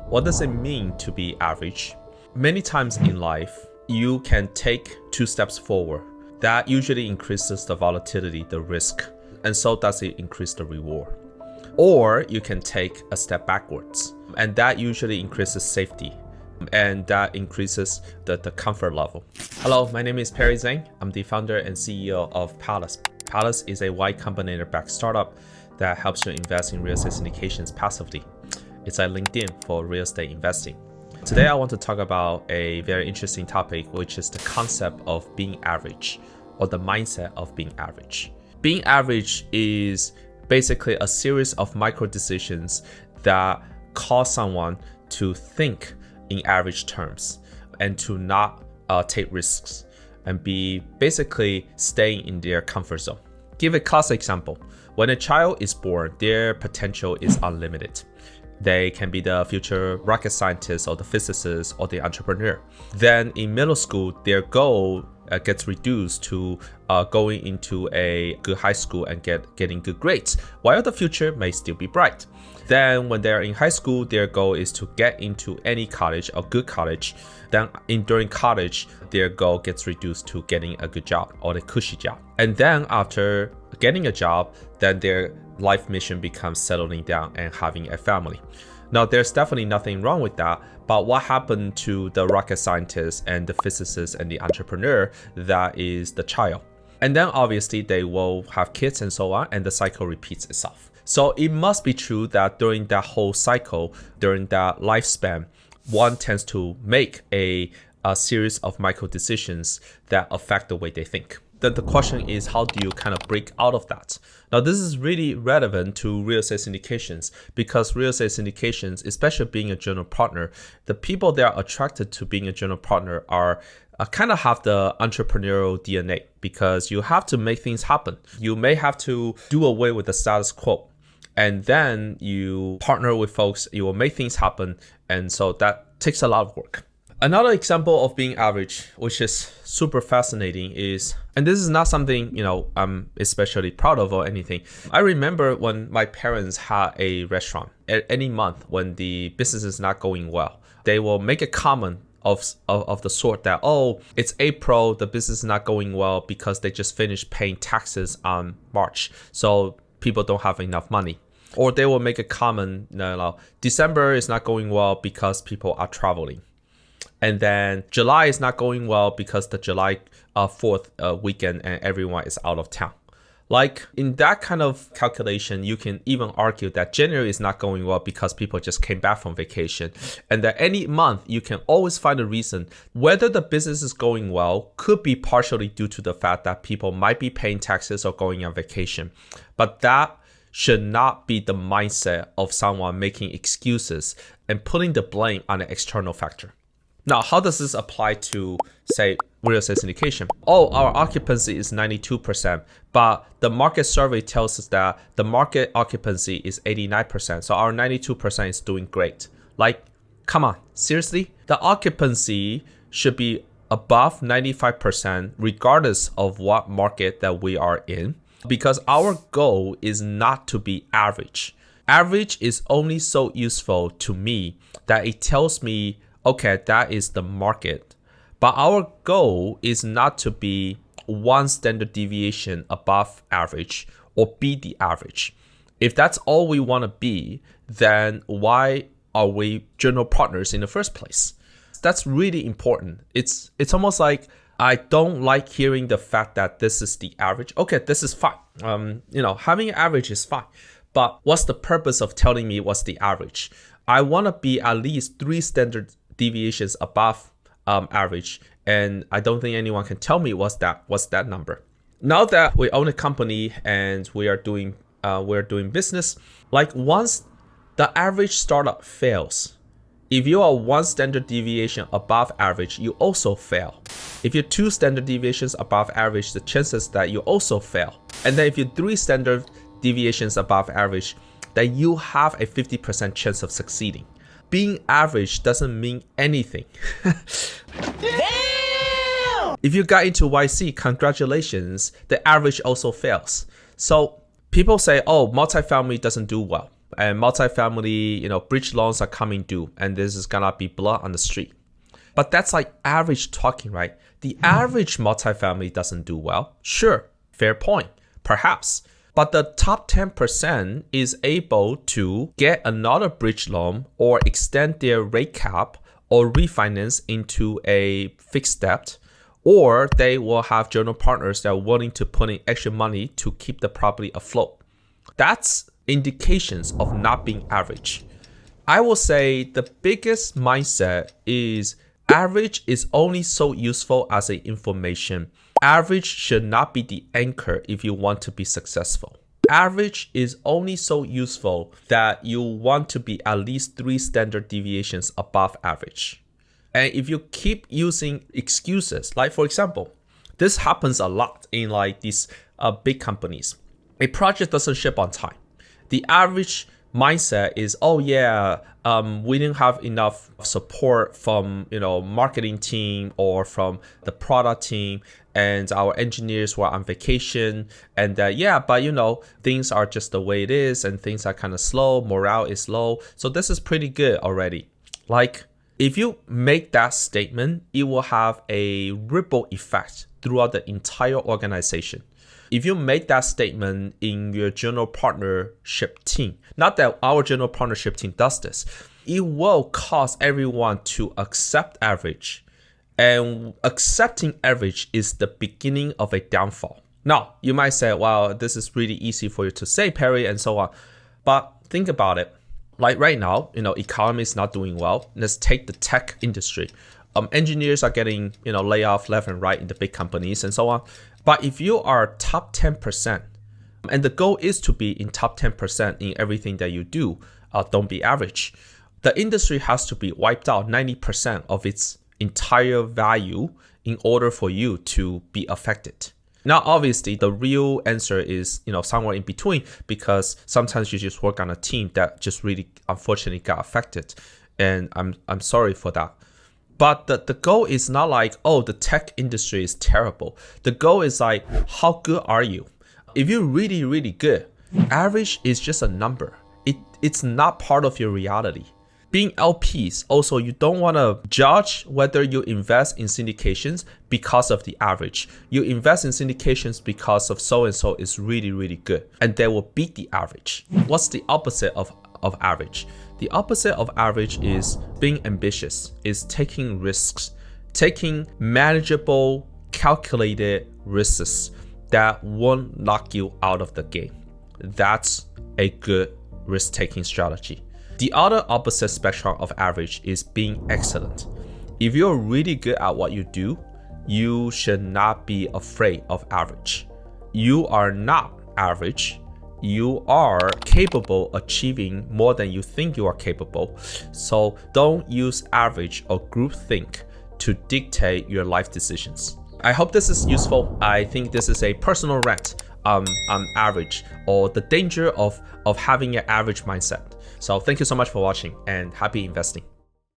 What does it mean to be average? Many times in life, you can take 2 steps forward. That usually increases the volatility, the risk, and so does it increase the reward. Or you can take a step backwards, and that usually increases safety, and that increases the comfort level. Hello, my name is Perry Zhang. I'm the founder and CEO of Pallas. Pallas is a Y Combinator-backed startup that helps you invest in real estate syndications passively. It's a LinkedIn for real estate investing. Today, I want to talk about a very interesting topic, which is the concept of being average, or the mindset of being average. Being average is basically a series of micro decisions that cause someone to think in average terms and to not take risks and be basically staying in their comfort zone. Give a classic example. When a child is born, their potential is unlimited. They can be the future rocket scientist or the physicist or the entrepreneur. Then in middle school, their goal gets reduced to going into a good high school and getting good grades, while the future may still be bright. Then when they're in high school, their goal is to get into any college, a good college. Then during college, their goal gets reduced to getting a good job or a cushy job. And then after getting a job, then their life mission becomes settling down and having a family. Now, there's definitely nothing wrong with that, but what happened to the rocket scientist and the physicist and the entrepreneur? That is the child. And then obviously they will have kids and so on, and the cycle repeats itself. So it must be true that during that whole cycle, during that lifespan, one tends to make a series of micro decisions that affect the way they think. Then the question is, how do you kind of break out of that? Now, this is really relevant to real estate syndications, because real estate syndications, especially being a general partner, the people that are attracted to being a general partner are kind of have the entrepreneurial DNA, because you have to make things happen. You may have to do away with the status quo, and then you partner with folks, you will make things happen, and so that takes a lot of work. Another example of being average, which is super fascinating, is, and this is not something, I'm especially proud of or anything. I remember when my parents had a restaurant. At any month when the business is not going well, they will make a comment of the sort that, oh, it's April, the business is not going well because they just finished paying taxes on March, so people don't have enough money. Or they will make a comment, December is not going well because people are traveling. And then July is not going well because the July 4th weekend and everyone is out of town. Like, in that kind of calculation, you can even argue that January is not going well because people just came back from vacation. And that any month, you can always find a reason. Whether the business is going well could be partially due to the fact that people might be paying taxes or going on vacation. But that should not be the mindset of someone making excuses and putting the blame on an external factor. Now, how does this apply to, say, real estate syndication? Oh, our occupancy is 92%, but the market survey tells us that the market occupancy is 89%, so our 92% is doing great. Like, come on, seriously? The occupancy should be above 95% regardless of what market that we are in, because our goal is not to be average. Average is only so useful to me that it tells me, okay, that is the market. But our goal is not to be one standard deviation above average or be the average. If that's all we want to be, then why are we general partners in the first place? That's really important. It's almost like I don't like hearing the fact that this is the average. Okay, this is fine. Having an average is fine. But what's the purpose of telling me what's the average? I want to be at least 3 standard deviations above average, and I don't think anyone can tell me what's that number. Now that we own a company and we're doing business, like, once the average startup fails, if you are 1 standard deviation above average, you also fail. If you're 2 standard deviations above average, the chances that you also fail. And then if you're 3 standard deviations above average, then you have a 50% chance of succeeding. Being average doesn't mean anything. Damn! If you got into YC, congratulations, the average also fails. So people say, oh, multifamily doesn't do well. and multifamily, bridge loans are coming due, and this is gonna be blood on the street. But that's like average talking, right? The average multifamily doesn't do well. Sure, fair point, perhaps. But the top 10% is able to get another bridge loan or extend their rate cap or refinance into a fixed debt, or they will have general partners that are willing to put in extra money to keep the property afloat. That's indications of not being average. I will say the biggest mindset is average is only so useful as an information. Average should not be the anchor if you want to be successful. Average is only so useful that you want to be at least 3 standard deviations above average. And if you keep using excuses, like for example, this happens a lot in like these big companies. A project doesn't ship on time. The average mindset is, oh yeah, we didn't have enough support from marketing team or from the product team, and our engineers were on vacation, and but things are just the way it is, and things are kind of slow, morale is low, so this is pretty good already. Like, if you make that statement, it will have a ripple effect throughout the entire organization. If you make that statement in your general partnership team, not that our general partnership team does this, it will cause everyone to accept average. And accepting average is the beginning of a downfall. Now, you might say, well, this is really easy for you to say, Perry, and so on. But think about it. Like right now, economy is not doing well. Let's take the tech industry. Engineers are getting, laid off left and right in the big companies and so on. But if you are top 10%, and the goal is to be in top 10% in everything that you do, don't be average. The industry has to be wiped out 90% of its entire value in order for you to be affected. Now, obviously, the real answer is, somewhere in between, because sometimes you just work on a team that just really, unfortunately, got affected. And I'm sorry for that. But the goal is not like, oh, the tech industry is terrible. The goal is like, how good are you? If you're really, really good, average is just a number. It's not part of your reality. Being LPs, also, you don't want to judge whether you invest in syndications because of the average. You invest in syndications because of so-and-so is really, really good, and they will beat the average. What's the opposite of average? The opposite of average is being ambitious, is taking risks, taking manageable, calculated risks that won't knock you out of the game. That's a good risk-taking strategy. The other opposite spectrum of average is being excellent. If you're really good at what you do, you should not be afraid of average. You are not average. You are capable of achieving more than you think you are capable. So don't use average or groupthink to dictate your life decisions. I hope this is useful. I think this is a personal rant on average, or the danger of having an average mindset. So thank you so much for watching, and happy investing.